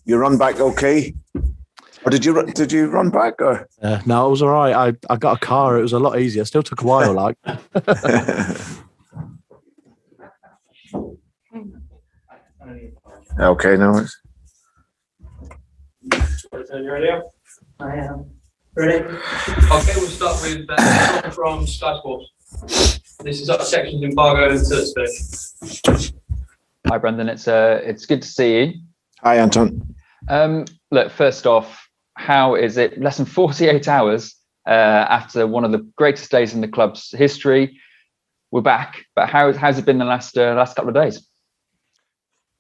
You run back okay? Or did you run back? Or? No, it was all right. I got a car. It was a lot easier. Still took a while, like. Okay, no worries. You ready? I am. Ready? Okay, we'll start with Tom from Sky Sports. This is up sections embargoed until it's finished. Hi, Brendan. It's good to see you. Hi, Anton. Look, first off, how is it? Less than 48 hours after one of the greatest days in the club's history. We're back, but how's it been the last couple of days?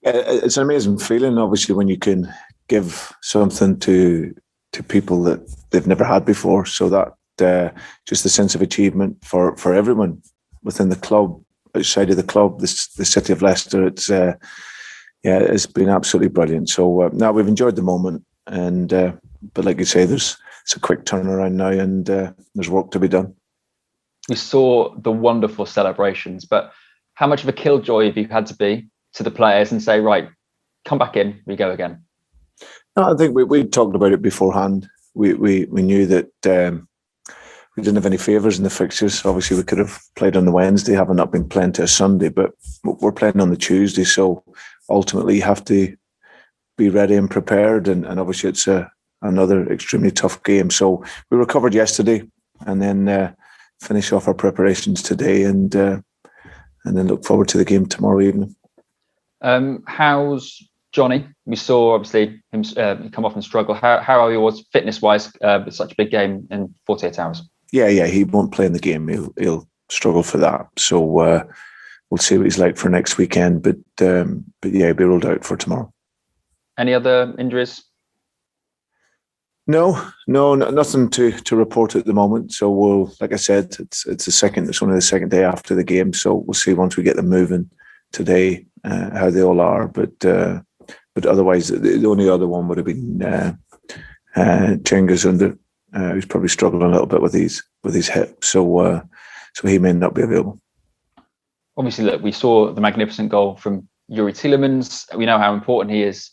It's an amazing feeling, obviously, when you can give something to people that they've never had before. So that just the sense of achievement for everyone within the club, outside of the club, the city of Leicester. It's been absolutely brilliant. So now we've enjoyed the moment, and but like you say, it's a quick turnaround now, and there's work to be done. We saw the wonderful celebrations, but how much of a killjoy have you had to be to the players and say, right, come back in, we go again? No, I think we talked about it beforehand. We knew that we didn't have any favours in the fixtures. Obviously, we could have played on the Wednesday, having not been playing to a Sunday, but we're playing on the Tuesday. So ultimately, you have to be ready and prepared. And obviously, it's another extremely tough game. So we recovered yesterday, and then finish off our preparations today, and then look forward to the game tomorrow evening. How's Johnny? We saw obviously him come off and struggle. How are you fitness-wise with such a big game in 48 hours? Yeah, he won't play in the game. He'll struggle for that. So we'll see what he's like for next weekend. But yeah, he'll be ruled out for tomorrow. Any other injuries? No, nothing to report at the moment. So we'll, like I said, it's only the second day after the game. So we'll see once we get them moving today how they all are. But otherwise, the only other one would have been Cengiz Under, who's probably struggling a little bit with his hip. So he may not be available. Obviously, look, we saw the magnificent goal from Yerry Tielemans. We know how important he is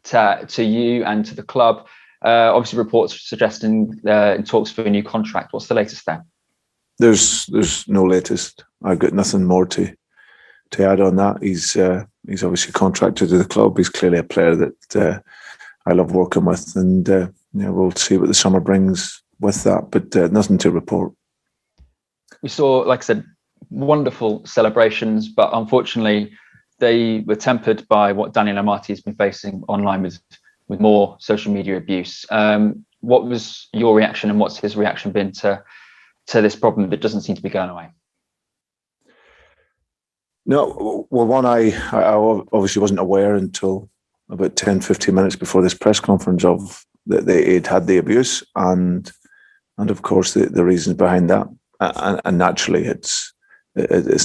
to you and to the club. Obviously, reports suggesting in talks for a new contract. What's the latest there? There's no latest. I've got nothing more to add on that. He's obviously contracted to the club. He's clearly a player that I love working with, and we'll see what the summer brings with that. But nothing to report. We saw, like I said, wonderful celebrations, but unfortunately, they were tempered by what Daniel Amati has been facing online with more social media abuse. What was your reaction, and what's his reaction been to this problem that doesn't seem to be going away? No, well, one, I obviously wasn't aware until about 10, 15 minutes before this press conference of that they'd had the abuse, and of course the reasons behind that, and naturally it's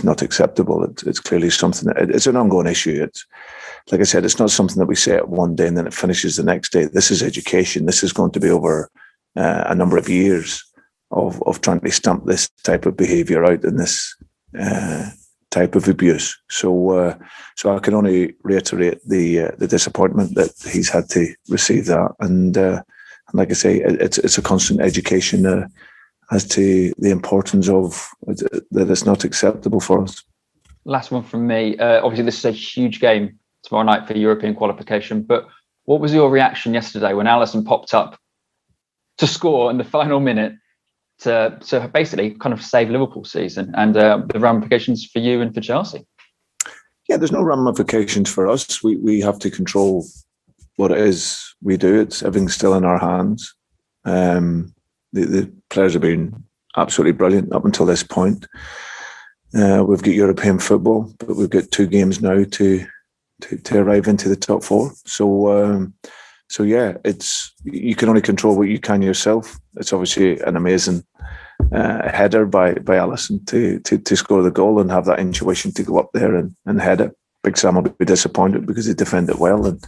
not acceptable. It's clearly something it's an ongoing issue. It's like I said, it's not something that we say at one day and then it finishes the next day. This is education. This is going to be over a number of years of trying to stamp this type of behaviour out in this type of abuse. So I can only reiterate the disappointment that he's had to receive that, and like I say, it's a constant education as to the importance of that. It's not acceptable for us. Last one from me. Obviously, this is a huge game tomorrow night for European qualification. But what was your reaction yesterday when Alisson popped up to score in the final minute to basically kind of save Liverpool's season, and the ramifications for you and for Chelsea? Yeah, there's no ramifications for us. We have to control what it is we do. Everything's still in our hands. The players have been absolutely brilliant up until this point. We've got European football, but we've got 2 games now to arrive into the top 4. So yeah, you can only control what you can yourself. It's obviously an amazing header by Alisson to score the goal and have that intuition to go up there and head it. Big Sam will be disappointed because he defended well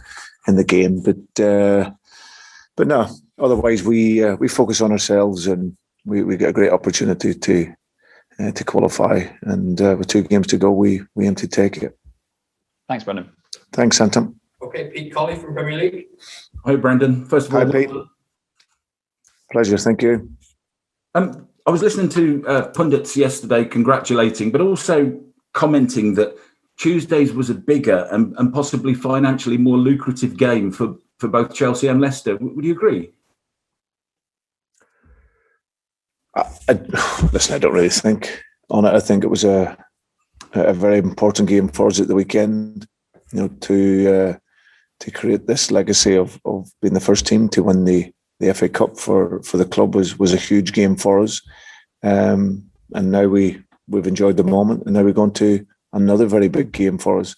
in the game, but no. Otherwise, we focus on ourselves, and we get a great opportunity to qualify. And with 2 games to go, we aim to take it. Thanks, Brendan. Thanks, Anton. Okay, Pete Colley from Premier League. Hi, Brendan. First of all, Hi, Pete. Pleasure, thank you. I was listening to pundits yesterday congratulating, but also commenting that Tuesdays was a bigger and possibly financially more lucrative game for both Chelsea and Leicester. Would you agree? Listen, I don't really think on it. I think it was a very important game for us at the weekend. To create this legacy of being the first team to win the FA Cup for the club was a huge game for us. And now we've enjoyed the moment, and now we're going to another very big game for us.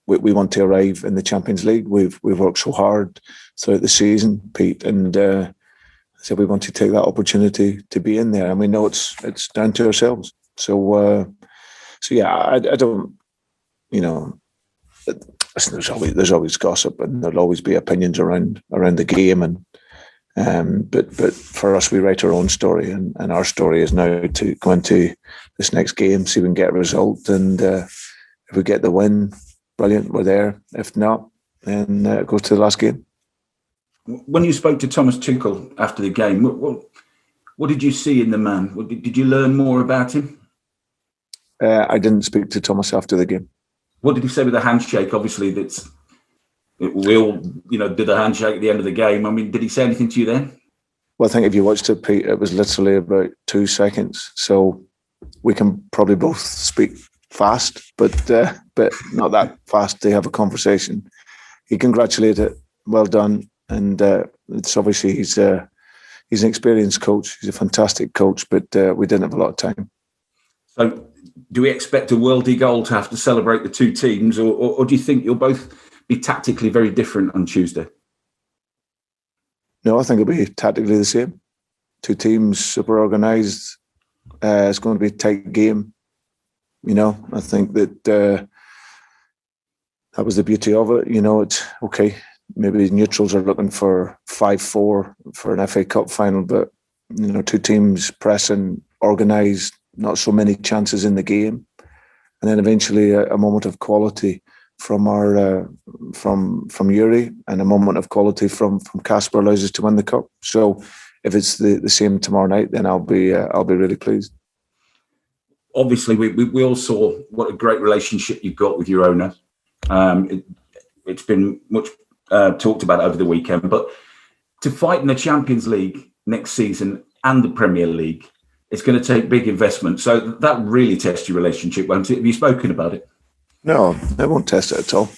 We want to arrive in the Champions League. We've worked so hard throughout the season, Pete, and so we want to take that opportunity to be in there. And we know it's down to ourselves. So yeah, I don't. Listen, there's always gossip, and there'll always be opinions around the game, but for us, we write our own story, and our story is now to go into this next game, see if we can get a result, and if we get the win, brilliant, we're there. If not, then it goes to the last game. When you spoke to Thomas Tuchel after the game, what did you see in the man? Did you learn more about him? I didn't speak to Thomas after the game. What did he say with the handshake? Obviously, we all, did a handshake at the end of the game. I mean, did he say anything to you then? Well, I think if you watched it, Pete, it was literally about 2 seconds. So we can probably both speak fast, but not that fast to have a conversation. He congratulated, well done, and it's obviously he's an experienced coach. He's a fantastic coach, but we didn't have a lot of time. So, do we expect a worldie goal to have to celebrate the two teams, or do you think you'll both be tactically very different on Tuesday? No, I think it'll be tactically the same. Two teams, super organised. It's going to be a tight game. I think that that was the beauty of it. It's okay. Maybe neutrals are looking for 5-4 for an FA Cup final, but two teams pressing, organised. Not so many chances in the game, and then eventually a moment of quality from our from Yerry, and a moment of quality from Casper allows us to win the cup. So if it's the same tomorrow night, then I'll be really pleased. Obviously, we all saw what a great relationship you've got with your owner. It's been much talked about over the weekend, but to fight in the Champions League next season and the Premier League, it's going to take big investment. So that really tests your relationship, won't it? Have you spoken about it? No, I won't test it at all.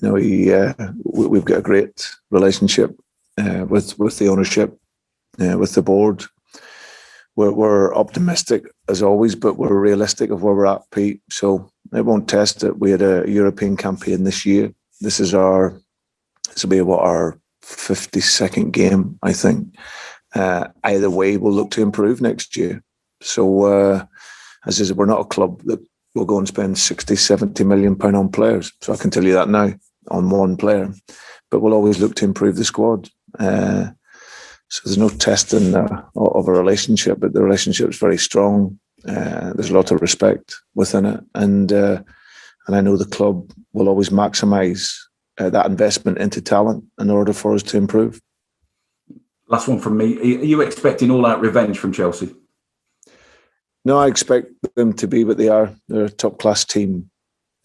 We've got a great relationship with the ownership, with the board. We're optimistic as always, but we're realistic of where we're at, Pete. So I won't test it. We had a European campaign this year. This will be our 52nd game, I think. Either way, we'll look to improve next year. So, as I said, we're not a club that will go and spend 60, 70 million pound on players. So I can tell you that now on one player, but we'll always look to improve the squad. So there's no testing of a relationship, but the relationship is very strong. There's a lot of respect within it, and I know the club will always maximise that investment into talent in order for us to improve. Last one from me. Are you expecting all-out revenge from Chelsea? No, I expect them to be, but they are. They're a top-class team.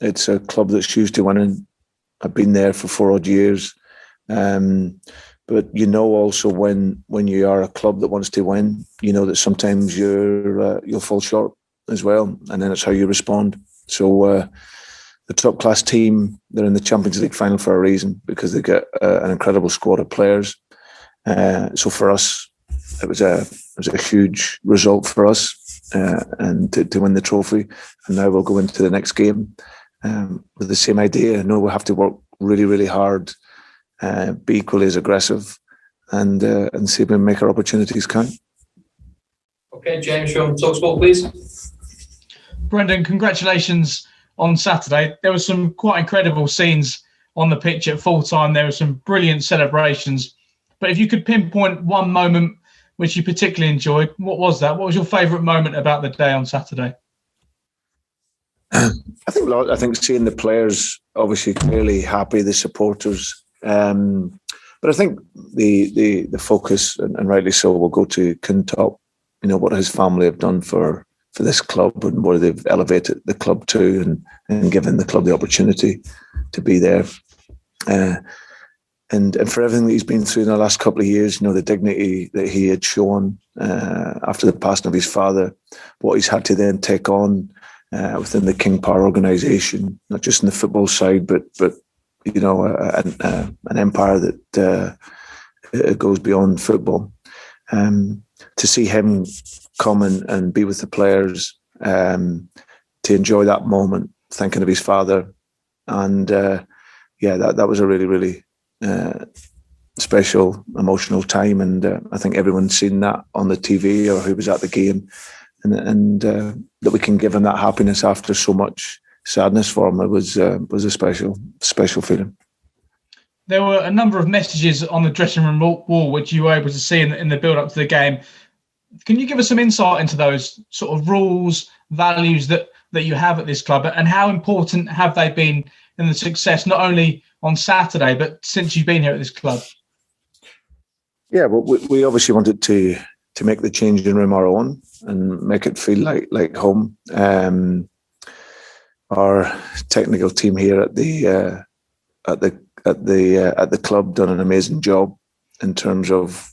It's a club that's used to winning. I've been there for 4 odd years. But also when you are a club that wants to win, that sometimes you'll fall short as well, and then it's how you respond. So the top-class team, they're in the Champions League final for a reason, because they get an incredible squad of players. So for us, it was a huge result for us, and to win the trophy. And now we'll go into the next game with the same idea. I know we'll have to work really, really hard, be equally as aggressive, and see if we can make our opportunities count. Okay, James from TalkSport, please. Brendan, congratulations on Saturday. There were some quite incredible scenes on the pitch at full time. There were some brilliant celebrations. But if you could pinpoint one moment which you particularly enjoyed, what was that? What was your favourite moment about the day on Saturday? I think seeing the players obviously clearly happy, the supporters, but I think the focus, and rightly so, will go to Quintop. What his family have done for this club and where they've elevated the club to, and given the club the opportunity to be there. And for everything that he's been through in the last couple of years, the dignity that he had shown after the passing of his father, what he's had to then take on within the King Power organisation, not just in the football side, but an empire that goes beyond football. To see him come and be with the players, to enjoy that moment, thinking of his father, and that was a really, really special, emotional time, and I think everyone's seen that on the TV or who was at the game, and that we can give him that happiness after so much sadness for him. It was a special feeling. There were a number of messages on the dressing room wall which you were able to see in the build-up to the game. Can you give us some insight into those sort of rules, values that you have at this club, and how important have they been in the success, not only on Saturday, but since you've been here at this club? Yeah, well, we obviously wanted to make the changing room our own and make it feel like home. Our technical team here at the club done an amazing job in terms of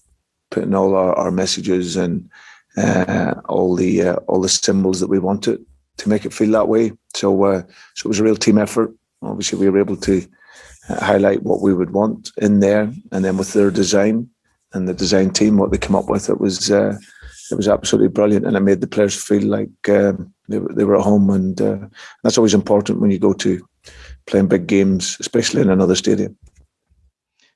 putting all our messages and all the symbols that we wanted to make it feel that way. So it was a real team effort. Obviously, we were able to highlight what we would want in there, and then with their design and the design team, what they came up with, it was absolutely brilliant, and it made the players feel like they were at home, and that's always important when you go to playing big games, especially in another stadium.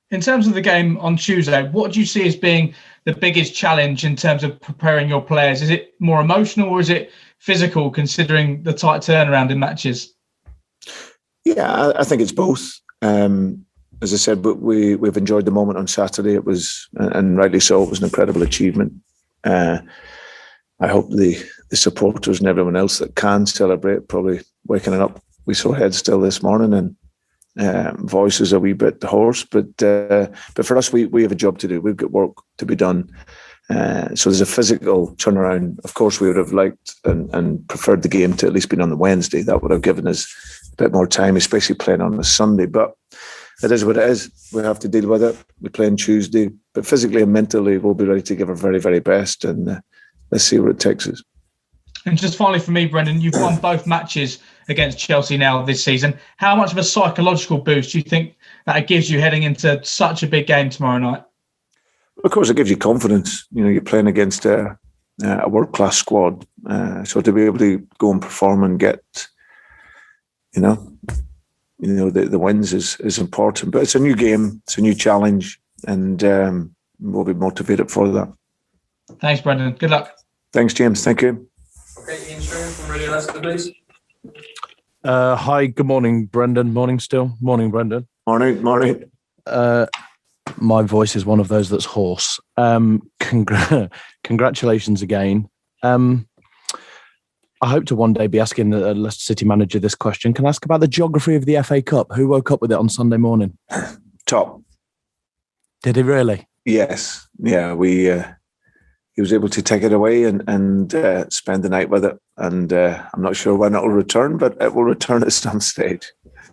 In terms of the game on Tuesday, what do you see as being the biggest challenge in terms of preparing your players? Is it more emotional or is it physical, considering the tight turnaround in matches? Yeah, I think it's both. As I said, but we've enjoyed the moment on Saturday. It was, and rightly so, it was an incredible achievement. I hope the supporters and everyone else that can celebrate, probably waking up with sore heads still this morning, and voices a wee bit hoarse. But for us, we have a job to do. We've got work to be done. So there's a physical turnaround. Of course, we would have liked and preferred the game to at least been on the Wednesday. That would have given us a bit more time, especially playing on a Sunday. But it is what it is. We have to deal with it. We play on Tuesday, but physically and mentally, we'll be ready to give our very, very best, and let's see where it takes us. And just finally for me, Brendan, you've won both matches against Chelsea now this season. How much of a psychological boost do you think that it gives you heading into such a big game tomorrow night? Of course, it gives you confidence. You're playing against a world-class squad. So to be able to go and perform and get, the wins is important. But it's a new game, it's a new challenge, and we'll be motivated for that. Thanks, Brendan. Good luck. Thanks, James. Thank you. Okay, Ian Stringer from Radio Leicester, please. Hi, good morning, Brendan. Morning still. Morning, Brendan. Morning. My voice is one of those that's hoarse. Congratulations again. I hope to one day be asking the Leicester City manager this question. Can I ask about the geography of the FA Cup? Who woke up with it on Sunday morning? Top. Did he really? Yes. Yeah, he was able to take it away and spend the night with it. And I'm not sure when it will return, but it will return at some stage.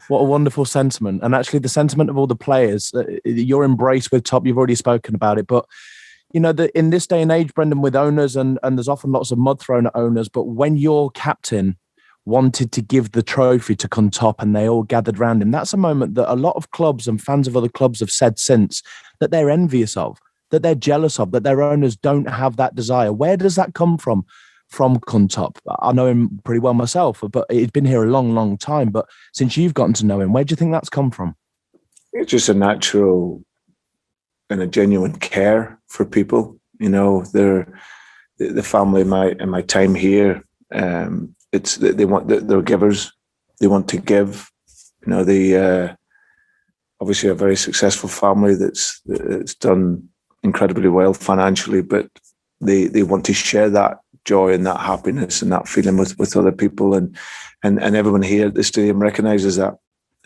What a wonderful sentiment. And actually the sentiment of all the players, your embrace with Top, you've already spoken about it. But, in this day and age, Brendan, with owners, and there's often lots of mud thrown at owners, but when your captain wanted to give the trophy to Quintop and they all gathered around him, that's a moment that a lot of clubs and fans of other clubs have said since that they're envious of, that they're jealous of, that their owners don't have that desire. Where does that come from Quintop? I know him pretty well myself, but he's been here a long, long time. But since you've gotten to know him, where do you think that's come from? It's just a natural and a genuine care for people. The family in my time here. They want they're givers. They want to give. They obviously a very successful family that's done incredibly well financially, but they want to share that joy and that happiness and that feeling with other people, and everyone here at the stadium recognises that,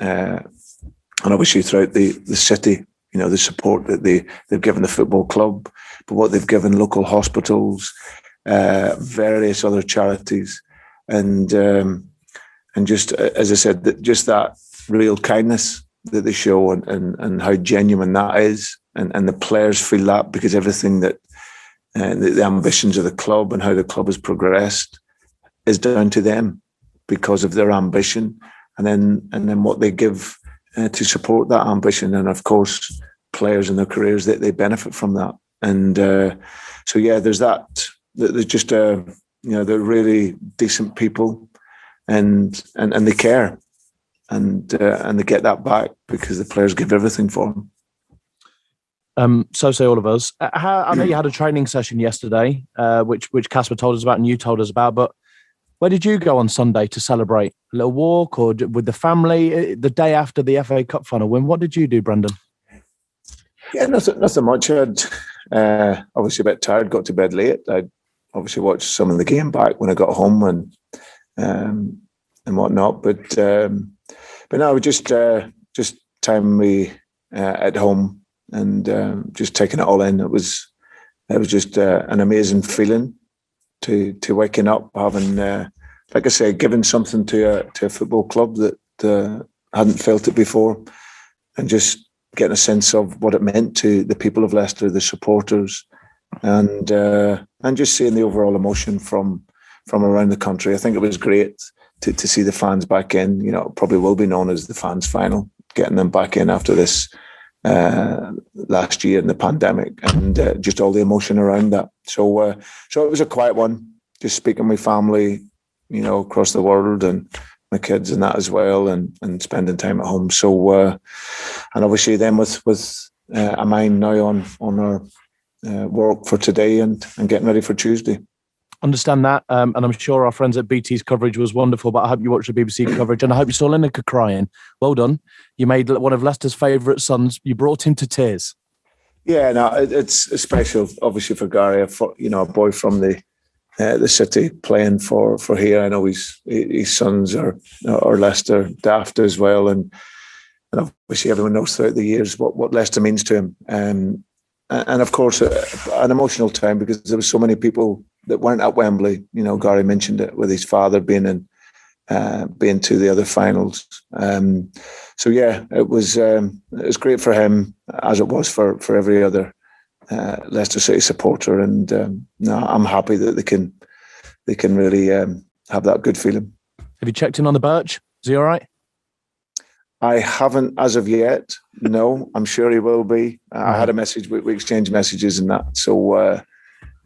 and obviously throughout the city, the support that they've given the football club, but what they've given local hospitals, various other charities, and just, as I said, just that real kindness that they show, and how genuine that is, and the players feel that, because everything that the ambitions of the club and how the club has progressed is down to them because of their ambition, and then what they give to support that ambition, and of course players in their careers that they benefit from that. And so there's that. There's just they're really decent people, and they care, and they get that back because the players give everything for them. So say all of us. I know you had a training session yesterday, which Casper told us about and you told us about, but where did you go on Sunday to celebrate? A little walk, or with the family the day after the FA Cup final win? What did you do, Brendan? Yeah, nothing much. I'd obviously a bit tired, got to bed late. I'd obviously watched some of the game back when I got home and whatnot. But no, just time me at home and just taking it all in. It was just an amazing feeling to waking up, having like I say, given something to a football club that hadn't felt it before, and just getting a sense of what it meant to the people of Leicester, the supporters, and just seeing the overall emotion from around the country. I think it was great to see the fans back in. It probably will be known as the fans final, getting them back in after this last year in the pandemic, and just all the emotion around that. So it was a quiet one, just speaking with family, across the world, and my kids and that as well, and spending time at home. So and obviously then with a mind now on our work for today and getting ready for Tuesday. Understand that, and I'm sure our friends at BT's coverage was wonderful, but I hope you watched the BBC coverage, and I hope you saw Lineker crying. Well done. You made one of Leicester's favourite sons. You brought him to tears. Yeah, no, it's special, obviously, for Gary, a boy from the city playing for here. I know his sons are Leicester daft as well, and obviously everyone knows throughout the years what Leicester means to him. And of course, an emotional time, because there were so many people that weren't at Wembley. Gary mentioned it, with his father being to the other finals. So yeah, it was great for him, as it was for every other Leicester City supporter. And no, I'm happy that they can really have that good feeling. Have you checked in on the Birch? Is he all right? I haven't as of yet. No, I'm sure he will be. I had a message. We exchanged messages and that. So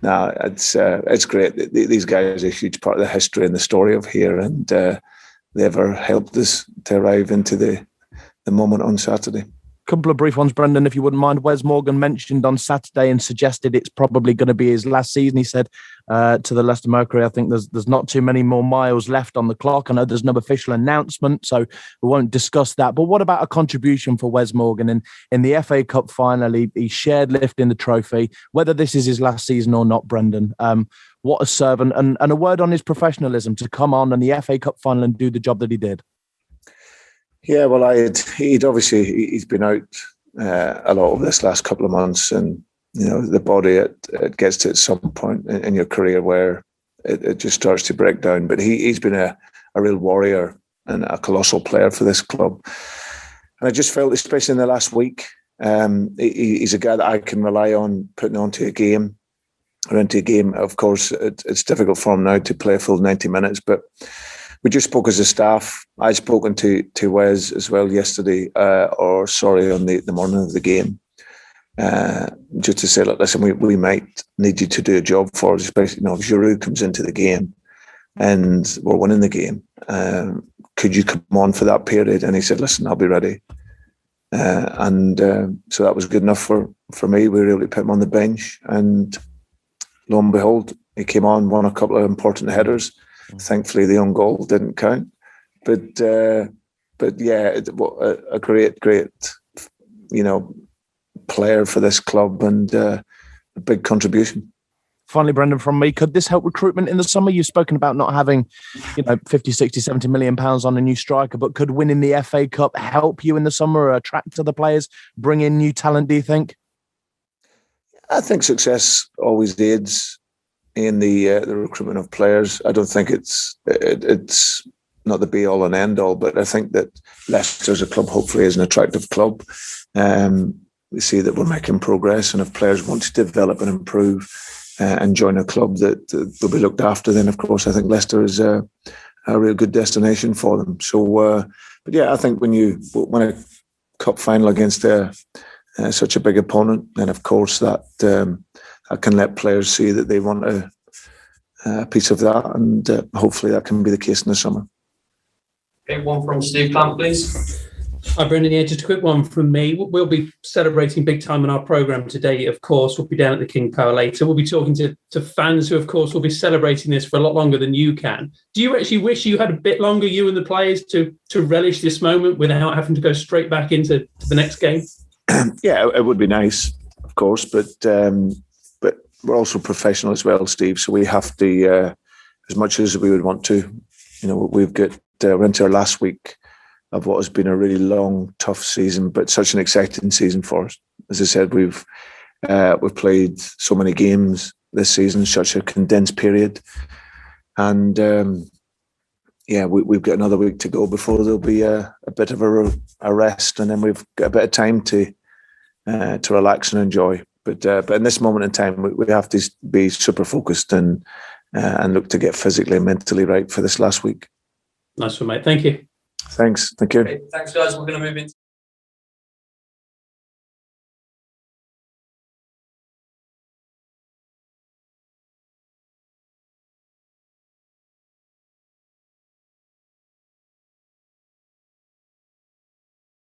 no, it's great. These guys are a huge part of the history and the story of here, and they ever helped us to arrive into the moment on Saturday. Couple of brief ones, Brendan, if you wouldn't mind. Wes Morgan mentioned on Saturday and suggested it's probably going to be his last season. He said to the Leicester Mercury, I think there's not too many more miles left on the clock. I know there's no official announcement, so we won't discuss that. But what about a contribution for Wes Morgan in the FA Cup final? He shared lifting the trophy. Whether this is his last season or not, Brendan, what a servant, and a word on his professionalism to come on in the FA Cup final and do the job that he did. Yeah, well, he's been out a lot over this last couple of months, and the body it gets to at some point in your career where it just starts to break down. But he's been a real warrior and a colossal player for this club, and I just felt, especially in the last week, he's a guy that I can rely on putting onto a game. Of course, it's difficult for him now to play a full 90 minutes, but we just spoke as a staff. I'd spoken to Wes as well yesterday, on the morning of the game, just to say, look, listen, we might need you to do a job for us, especially if Giroud comes into the game and we're winning the game. Could you come on for that period? And he said, listen, I'll be ready. So that was good enough for me. We were able to put him on the bench, and lo and behold, he came on, won a couple of important headers. Thankfully, the own goal didn't count, but yeah, a great player for this club, and a big contribution. Finally, Brendan, from me, could this help recruitment in the summer? You've spoken about not having, 50, 60, 70 million pounds on a new striker, but could winning the FA Cup help you in the summer or attract other players, bring in new talent, do you think? I think success always aids in the recruitment of players. I don't think it's not the be all and end all, but I think that Leicester as a club hopefully is an attractive club. We see that we're making progress, and if players want to develop and improve and join a club that will be looked after, then of course I think Leicester is a real good destination for them. So, but yeah, I think when you win a cup final against such a big opponent, then of course that can let players see that they want a piece of that, and hopefully that can be the case in the summer. Okay, one from Steve Clamp, please. Hi, Brendan. Yeah, just a quick one from me. We'll be celebrating big time in our programme today, of course. We'll be down at the King Power later. We'll be talking to fans who, of course, will be celebrating this for a lot longer than you can. Do you actually wish you had a bit longer, you and the players, to relish this moment without having to go straight back into the next game? Yeah, it would be nice, of course, but we're also professional as well, Steve. So we have to, as much as we would want to, we've got we're into our last week of what has been a really long, tough season, but such an exciting season for us. As I said, we've played so many games this season, such a condensed period, and we've got another week to go before there'll be a bit of a rest, and then we've got a bit of time to relax and enjoy. But in this moment in time, we have to be super focused and look to get physically and mentally right for this last week. Nice one, mate. Thank you. Thanks. Thank you. Okay, thanks, guys. We're going to move into